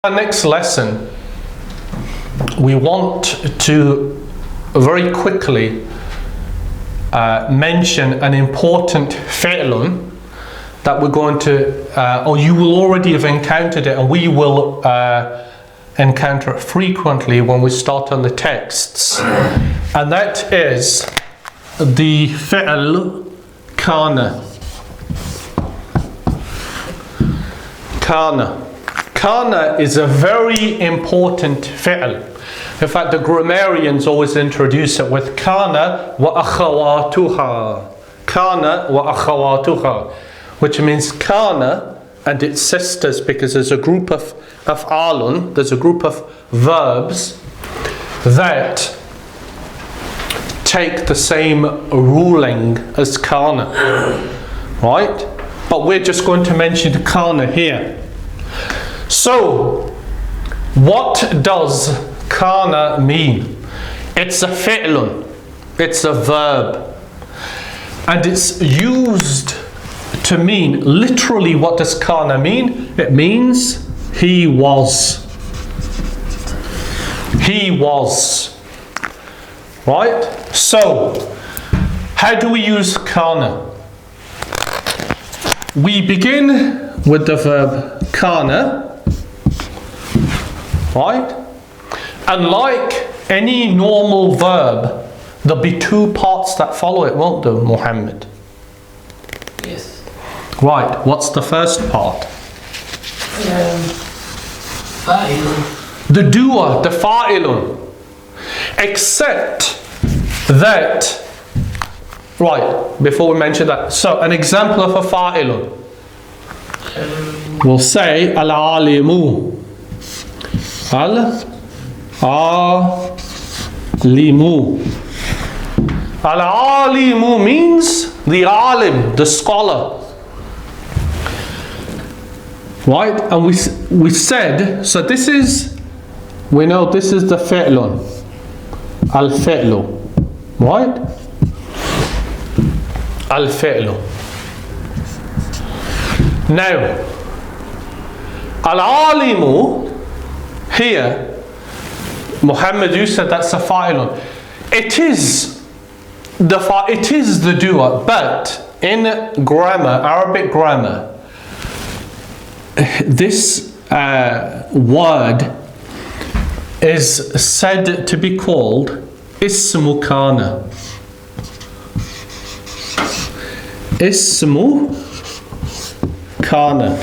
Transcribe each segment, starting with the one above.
Our next lesson, we want to very quickly mention an important fi'lun that we're going to, or you will already have encountered it, and we will encounter it frequently when we start on the texts, and that is the fi'l Kaana. Kaana. Kaana is a very important fi'l. In fact, the grammarians always introduce it with Kaana wa akhawatuha. Kaana wa akhawatuha, which means Kaana and its sisters, because there's a group of af'alun, there's a group of verbs that take the same ruling as Kaana, right? But we're just going to mention Kaana here. So, what does Kaana mean? It's a fi'lun, it's a verb, and it's used to mean, literally what does Kaana mean? It means he was. He was. Right? So, how do we use Kaana? We begin with the verb Kaana. Right? And like any normal verb, there'll be two parts that follow it, won't there, Muhammad? Yes. Right, what's the first part? Fa'ilun. The doer, the fa'ilun. Except that, right, before we mention that, so an example of a fa'ilun. We'll say al-alimu. Al-alimu. Al-alimu means the alim, the scholar. Right? And we said, so this is, we know this is the fi'lun. Al-fi'lu. Right? Al-fi'lu. Now, al-alimu, here, Muhammad, you said that's a fa'ilun. It is the doer, but in grammar, Arabic grammar, this word is said to be called ismu Kaana. Ismu Kaana.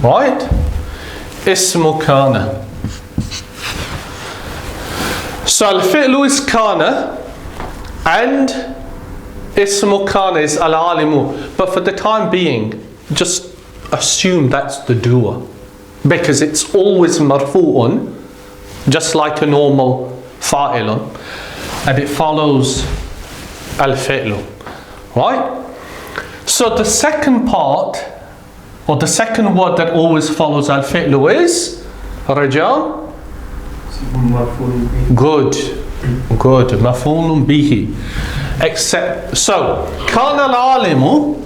Right? Ismu Kaana. So al-fi'lu is Kaana and ismu Kaana is al-alimu. But for the time being, just assume that's the doer, because it's always marfu'un, just like a normal fa'ilun, and it follows al-fi'lu. Right? So the second part, or the second word that always follows al-fi'lu is Rajal. Good, maf'ulun bihi. Except, so, kana al-alimu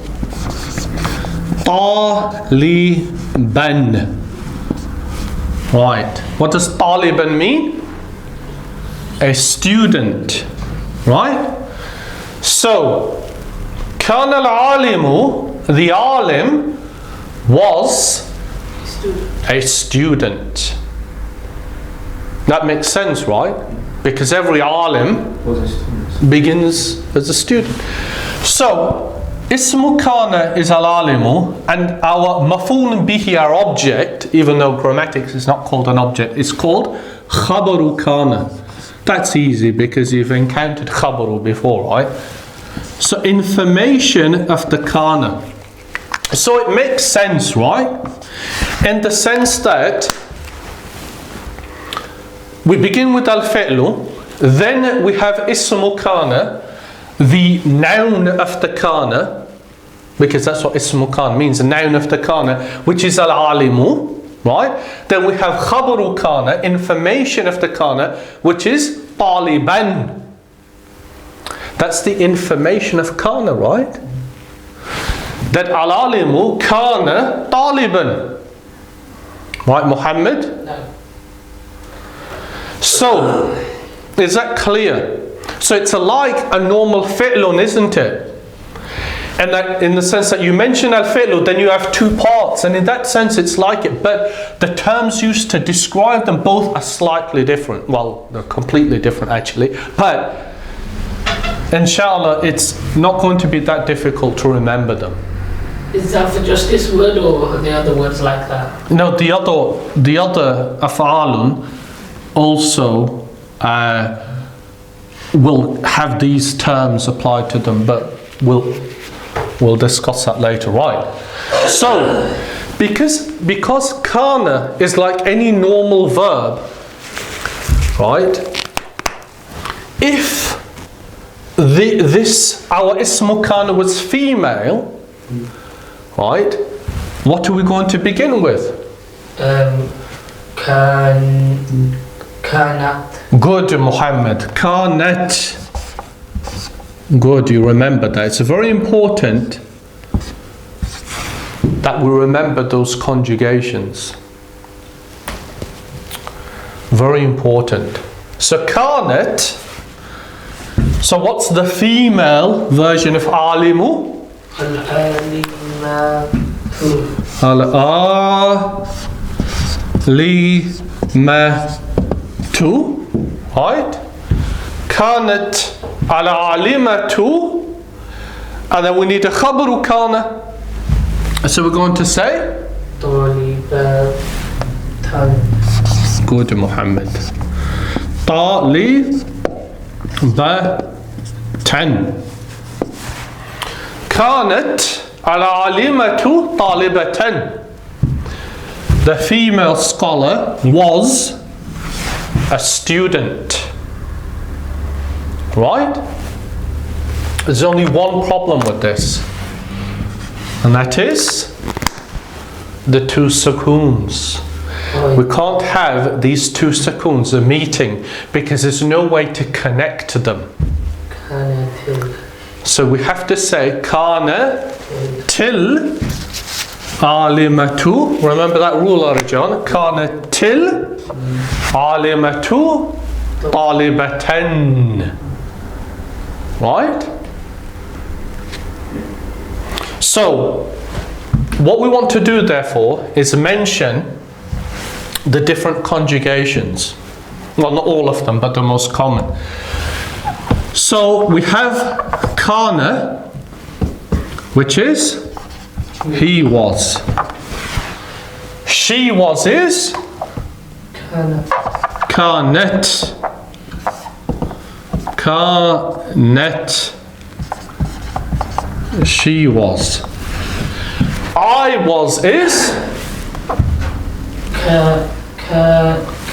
taliban. Right, what does taliban mean? A student, right? So, kana al-alimu, the alim, was a student. That makes sense, right? Because every alim begins as a student. So, ismu Kaana is al-alimu, and our maf'ulun bihi, our object, even though grammatics is not called an object, is called khabaru Kaana. That's easy because you've encountered khabaru before, right? So, information of the Kaana. So it makes sense, right? In the sense that we begin with al-fi'lu, then we have ismu Kaana, the noun of the Kaana, because that's what ismu Kaana means, the noun of the Kaana, which is al-alimu, right? Then we have khabaru Kaana, information of the Kaana, which is taliban. That's the information of Kaana, right? That al-alimu kana taliban. Right, Muhammad? No. So, is that clear? So it's like a normal fi'lun, isn't it? And that, in the sense that you mention al-fi'lu, then you have two parts, and in that sense it's like it, but the terms used to describe them both are slightly different. Well, they're completely different actually, but inshallah it's not going to be that difficult to remember them. Is that for just this word or the other words like that? No, the other af'alun also will have these terms applied to them, but we'll discuss that later, right? So, because kana is like any normal verb, right? If our ismu kana was female, right? What are we going to begin with? Kanat. Good, Muhammad. Kanat. Good, you remember that. It's very important that we remember those conjugations. Very important. So kanat. So what's the female version of alimu? Al-alimatu. Right? Kanat al-alimatu. And then we need a khabaru kana. So we're going to say? Talibatan. Good, Muhammad. Talibatan. Kanat al-alimatu talibatan. The female scholar was a student. Right? There's only one problem with this, and that is the two sukoons. We can't have these two sukoons a meeting because there's no way to connect to them. So we have to say kana til alimatu. Remember that rule, Arjan? Kana til alimatu talibatan. Right? So, what we want to do therefore is mention the different conjugations. Well, not all of them, but the most common. So, we have kana, which is he was. She was is kanat. Kanat. She was. I was is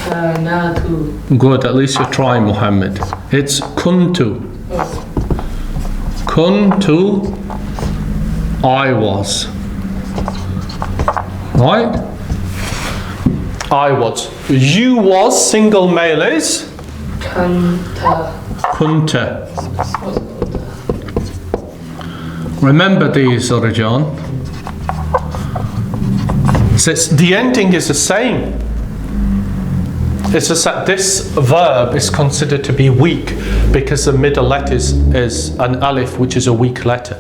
Kanatu. good, at least you're trying, Muhammad. It's kuntu. Kuntu. I was. Right? I was. You was, single male is Kanta. kunta. Remember these, Rajan. So the ending is the same. It's just that this verb is considered to be weak because the middle letter is an alif, which is a weak letter.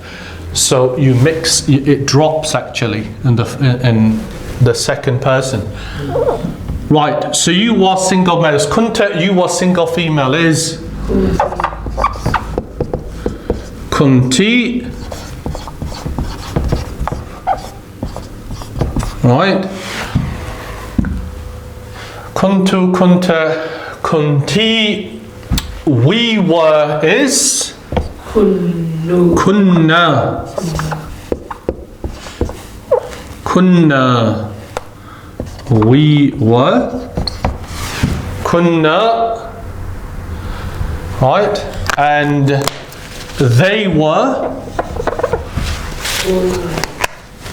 So you mix, it drops actually in the second person. Right, so you was single male is kunta, you was single female is kunti. Right? Kuntu, kunta, kunti. We were is Kunnu. kunna. Kunna. We were. Kunna. Right? And they were.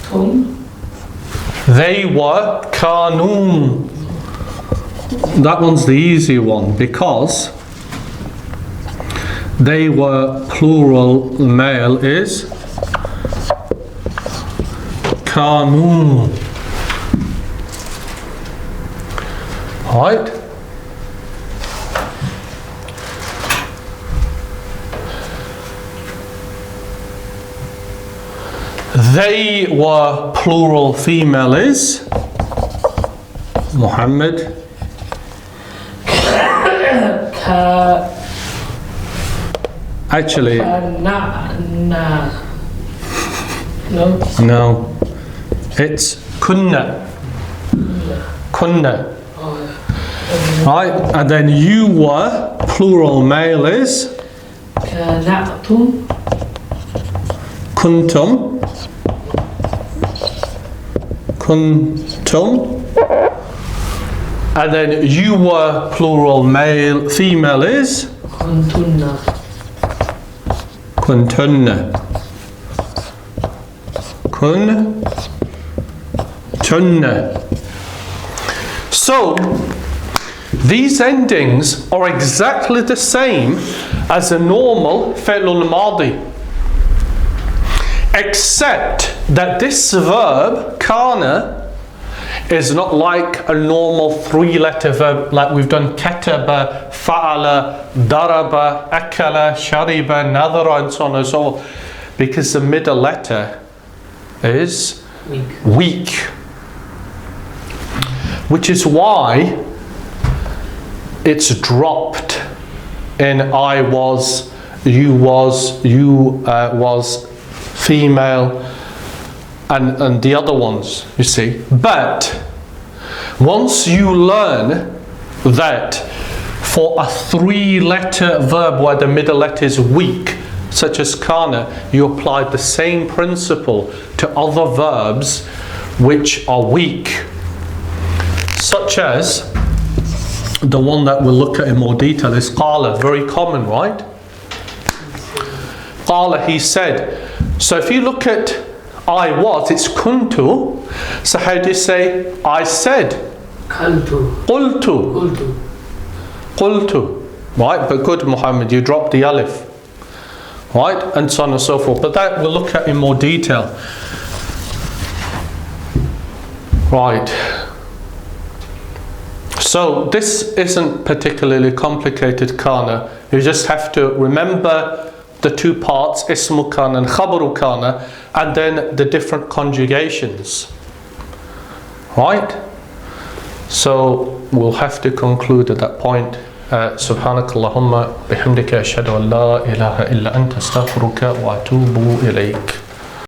Tum. They were kanun. That one's the easy one because they were plural male is kanun. right? They were plural, female is Muhammad. Actually, no, it's kunna. Kunna. Right, and then you were, plural male is كانتم kuntum. Kuntum. And then you were, plural male, female is كنتن kuntunna. Kuntunna. So, these endings are exactly the same as a normal fi'lul madi, except that this verb, kana, is not like a normal three-letter verb like we've done kataba, fa'ala, daraba, akala, shariba, nadara, and so on and so on, because the middle letter is weak. Which is why it's dropped in I was, you was, you was, female, and the other ones, you see. But once you learn that for a three-letter verb where the middle letter is weak, such as kana, you apply the same principle to other verbs which are weak, such as the one that we'll look at in more detail is qala, very common, right? Qala, he said. So if you look at I was, it's kuntu. So how do you say I said? Qultu. Qultu. Qultu. Right, but good, Muhammad, you dropped the alif. Right, and so on and so forth. But that we'll look at in more detail. Right. So this isn't particularly complicated kana. You just have to remember the two parts, ismu kana and khabaru kana, and then the different conjugations. Right? So we'll have to conclude at that point. Subhanakallahumma bihamdika ashhadu an la ilaha illa anta astaghfiruka wa atubu ilayk.